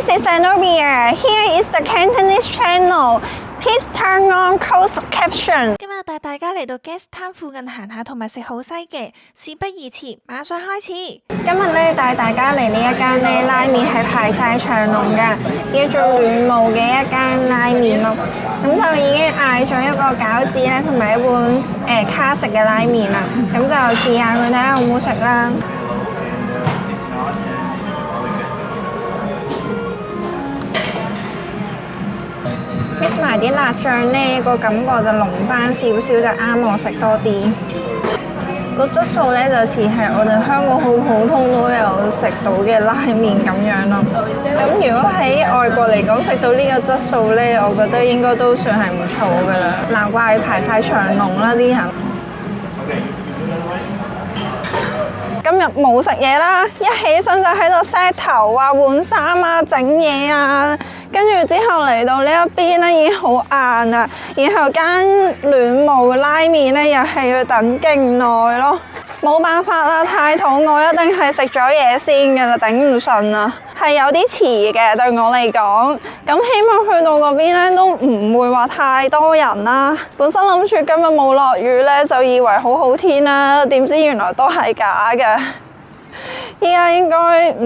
This is Zenobia. Here is the Cantonese channel. Please turn on closed caption. 今日帶大家嚟到 Guest Town 附近行下同埋食好西嘅，事不宜遲，馬上開始。今日咧帶大家嚟呢一間咧拉麵係排晒長龍嘅，叫做暖霧嘅一間拉麵咯。咁就已經嗌咗一個餃子咧，同埋一碗卡式嘅拉麵啦。咁就試下佢睇下好唔好食啦。mix 埋啲辣醬呢，個感覺就濃翻少少，就啱我食多啲。個質素呢，就似係我哋香港好普通都有食到嘅拉麵咁樣咯。咁如果喺外國嚟講食到呢個質素呢，我覺得應該都算係唔錯噶啦。難怪排晒長龍啦啲人。今日冇食嘢啦，一起身就喺度 set 頭啊、換衫啊、整嘢啊。跟住之後嚟到呢一邊咧已經好晏啦，然後間暖霧拉麵咧又係要等勁耐咯，冇辦法啦，太肚餓一定係食咗嘢先㗎啦，頂唔順啊，係有啲遲嘅對我嚟講，咁希望去到嗰邊咧都唔會話太多人啦。本身諗住今日冇落雨咧，就以為好好天啦，點知原來都係假嘅。依家應該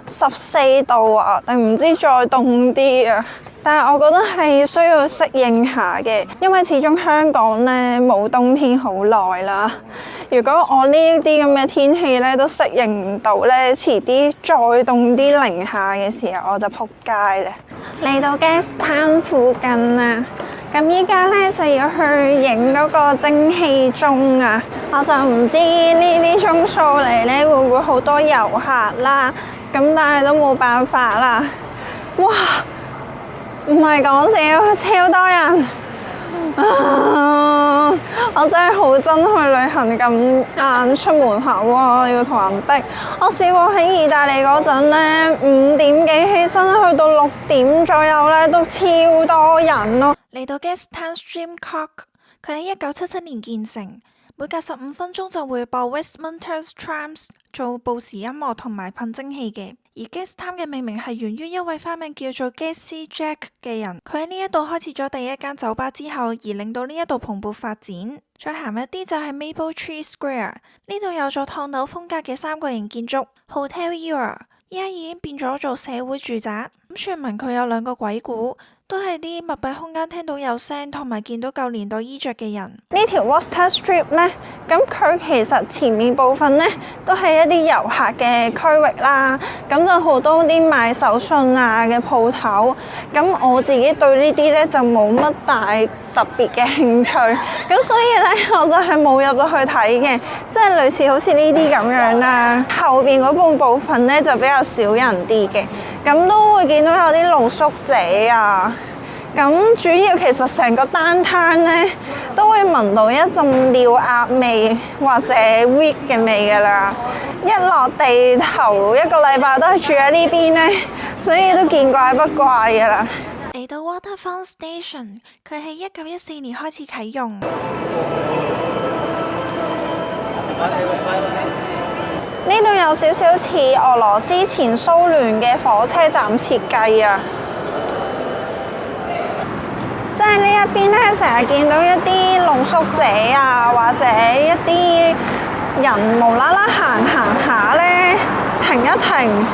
14度啊，定唔知再凍啲啊？但係我覺得係需要適應下嘅，因為始終香港呢冇冬天好耐啦。如果我呢啲咁嘅天氣呢都適應唔到呢，遲啲再凍啲零下嘅時候我就撲街啦。嚟到 Guest Town 附近啊，咁依家呢就要去影嗰個蒸汽鐘啊，我就唔知呢啲鐘數嚟呢會唔會好多遊客啦。咁但係都冇辦法啦！哇，唔係講笑，超多人！我真係好憎去旅行咁晏出門口喎，要同人逼。我試過喺意大利嗰陣呢，5點幾起身，去到6點左右呢，都超多人咯。嚟到 Guest Town Stream Cork， 佢喺1977年建成。每隔15分鐘就會播 Westminster Chimes 做報時音樂同埋噴蒸汽嘅。而 Guest Town 嘅命名係源於一位花名叫做 Gacy Jack 嘅人，佢喺呢一度開始咗第一間酒吧之後，而令到呢一度蓬勃發展。再行一啲就係 Maple Tree Square， 呢度有座唐樓風格嘅3角形建築 Hotel Era， 依家已經變咗做社會住宅。咁傳聞佢有2個鬼故。都係啲密閉空間聽到有聲，同埋見到舊年代衣着嘅人。呢條 Water Strip 呢，咁佢其實前面部分呢都係一啲遊客嘅區域啦，咁就好多啲賣手信啊嘅鋪頭。咁我自己對呢啲呢就冇乜大特別嘅興趣，咁所以呢，我就係冇入到去睇嘅，即係類似好似呢啲咁樣啦。後邊嗰半部分呢就比較少人啲嘅，咁都會見到有啲露宿者啊。咁主要其實成個downtown呢都會聞到一陣尿鴨味或者 weed 嘅味㗎啦。一落地頭1個禮拜都係住喺呢邊呢，所以都見怪不怪㗎啦。嚟到 Waterfront Station， 佢喺1914年開始啟用。呢度有少少似俄羅斯前蘇聯嘅火車站設計啊！即係呢一邊咧，成日見到一啲露宿者啊，或者一啲人無啦啦行下咧，停一停，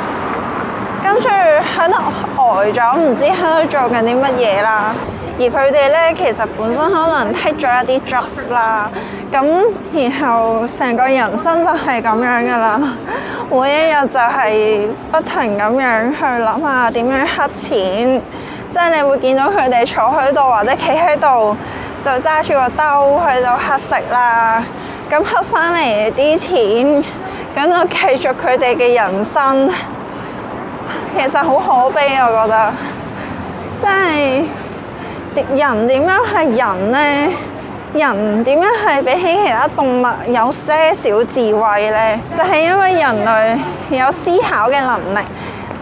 跟住喺度呆咗，唔知喺度做緊啲乜嘢啦。而佢哋咧，其實本身可能 take 咗一啲 drugs 啦，咁然後成個人生就係咁樣噶啦。每一日就係不停咁樣去諗下點樣黑錢。即係你會見到佢哋坐喺度或者企喺度，就揸住個兜去到乞食啦。咁乞翻嚟啲錢，咁就繼續佢哋嘅人生。其實好可悲，我覺得。即係人點樣係人呢？人點樣係比起其他動物有些少智慧呢？就係因為人類有思考嘅能力，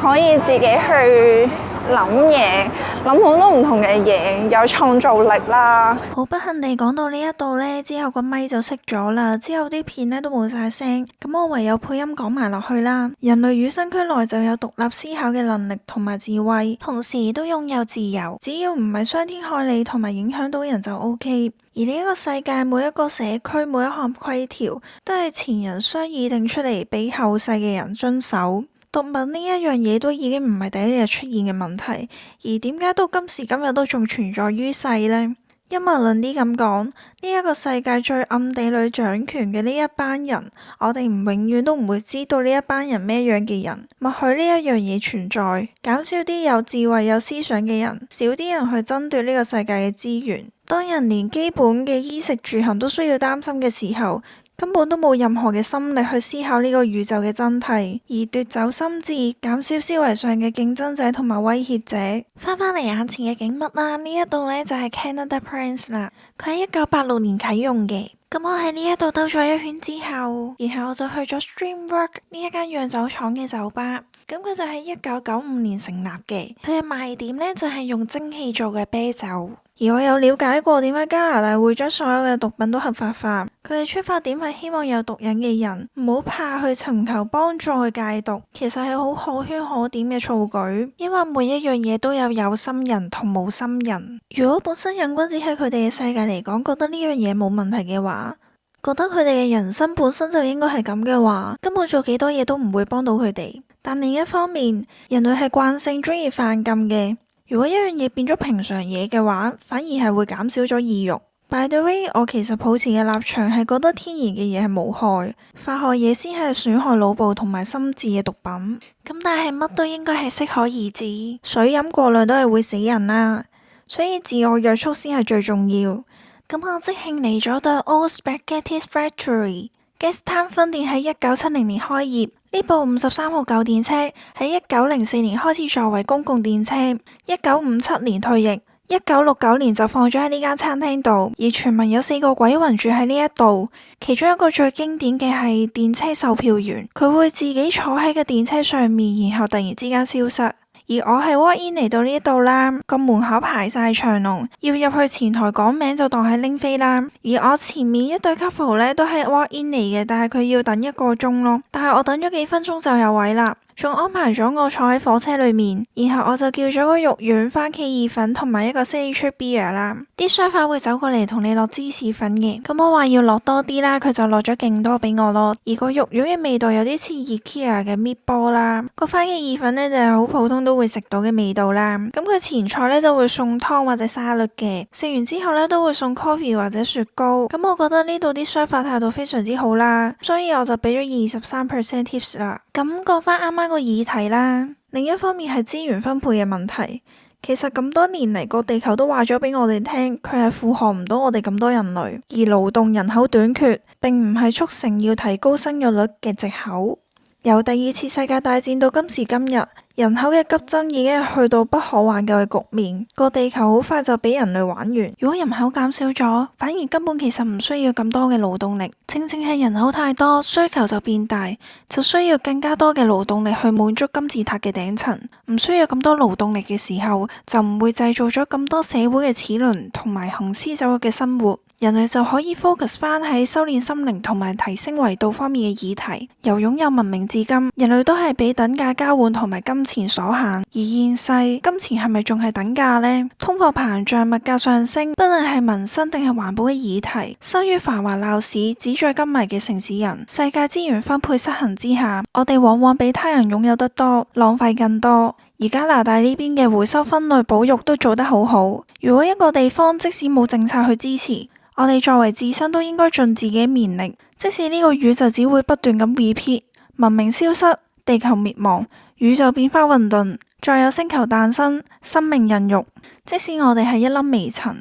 可以自己去諗嘢，諗好多唔同嘅嘢，有創造力啦。好不幸地講到呢一度呢，之後個咪就熄咗啦，之後啲片呢都冇晒聲，咁我唯有配音講埋落去啦。人類與生俱來就有獨立思考嘅能力同埋智慧，同時都擁有自由，只要唔係傷天害理同埋影響到人就 OK。而呢一個世界每一個社區每一項規條都係前人商議定出嚟俾後世嘅人遵守。毒品呢一樣嘢都已經唔係第一日出現嘅問題，而點解到今時今日都仲存在於世呢？陰謀論啲咁講，呢一個世界最暗地裏掌權嘅呢一班人，我哋永遠都唔會知道呢一班人咩樣嘅人。默許呢一樣嘢存在，減少啲有智慧有思想嘅人，少啲人去爭奪呢個世界嘅資源。當人連基本嘅衣食住行都需要擔心嘅時候，根本都冇任何嘅心力去思考呢個宇宙嘅真諦，而奪走心智，減少思維上嘅競爭者同埋威脅者。翻返嚟眼前嘅景物啦，呢一度呢就係 Canada Prince 啦，佢喺1986年啟用嘅。咁我喺呢一度兜咗一圈之後，然後我就去咗 Streamwork 呢一間釀酒廠嘅酒吧。咁佢就喺1995年成立嘅，佢嘅賣點呢就係用蒸汽做嘅啤酒。而我有了解過點解加拿大會將所有嘅毒品都合法化，佢嘅出發點係希望有毒癮嘅人唔好怕去尋求幫助去戒毒，其實係好可圈可點嘅措舉，因為每一樣嘢都有心人同冇心人。如果本身癮君子喺佢哋嘅世界嚟講覺得呢樣嘢冇問題嘅話，覺得佢哋嘅人生本身就應該係咁嘅話，根本做幾多嘢都唔會幫到佢哋。但另一方面，人類係慣性中意犯禁嘅。如果一樣嘢變咗平常嘢嘅話，反而係會減少咗意欲。By the way， 我其實抱持嘅立場係覺得天然嘅嘢係無害，化學嘢先係損害腦部同埋心智嘅毒品。咁但係乜都應該係適可而止，水飲過量都係會死人啦，所以自我約束先係最重要。咁我即興嚟咗對 Old Spaghetti Factory Gastown 分店喺1970年開業。呢部53號舊電車喺1904年開始作為公共電車，1957年退役，1969年就放咗喺呢間餐廳度。而傳聞有4個鬼魂住喺呢一度，其中一個最經典嘅係電車售票員，佢會自己坐喺個電車上面，然後突然之間消失。而我係 walk in 嚟到呢度啦，個門口排晒長龍，要入去前台講名就當係拎飛啦。而我前面一對 couple 呢都係 walk in 嚟嘅，但係佢要等1個鐘咯。但係我等咗幾分鐘就有位啦，仲安排咗我坐喺火車裏面，然後我就叫咗個肉丸、番茄意粉同埋一個 signature beer 啦。啲商販會走過嚟同你落芝士粉嘅，咁我話要落多啲啦，佢就落咗勁多俾我咯。而個肉丸嘅味道有啲似 IKEA 嘅 meatball 啦，個番茄意粉呢就係好普通都會食到嘅味道啦。咁佢前菜呢就會送湯或者沙律嘅，食完之後呢都會送 coffee 或者雪糕。咁我覺得呢度啲商販態度非常之好啦，所以我就俾咗23% tips 啦。咁講翻啱啱個議題啦，另一方面係資源分配嘅問題。其實咁多年嚟，個地球都話咗俾我哋聽，佢係負荷唔到我哋咁多人類，而勞動人口短缺並唔係促成要提高生育率嘅藉口。由第2次世界大戰到今時今日，人口嘅急增已經去到不可挽救嘅局面，個地球好快就俾人類玩完。如果人口減少咗，反而根本其實唔需要咁多嘅勞動力，正正係人口太多，需求就變大，就需要更加多嘅勞動力去滿足金字塔嘅頂層。唔需要咁多勞動力嘅時候，就唔會製造咗咁多社會嘅齒輪同埋行屍走肉嘅生活。人類就可以 focus 翻喺修煉心靈同埋提升維度方面嘅議題。由擁有文明至今，人類都係俾等價交換同埋金錢所限。而現世金錢係咪仲係等價呢？通貨膨脹、物價上升，不論係民生定係環保嘅議題，生於繁華鬧市、紙醉金迷嘅城市人，世界資源分配失衡之下，我哋往往比他人擁有得多，浪費更多。而加拿大呢邊嘅回收分類保育都做得好好。如果一個地方即使冇政策去支持，我哋作為自身都應該盡自己綿力，即使呢個宇宙只會不斷咁 repeat， 文明消失，地球滅亡，宇宙變化混沌，再有星球誕生，生命孕育。即使我哋係一粒微塵，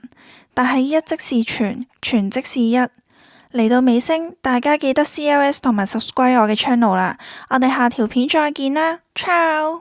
但係一即是全，全即是一。嚟到尾聲，大家記得 CLS 同埋 subscribe 我嘅 channel 啦。我哋下條片再見啦，ciao。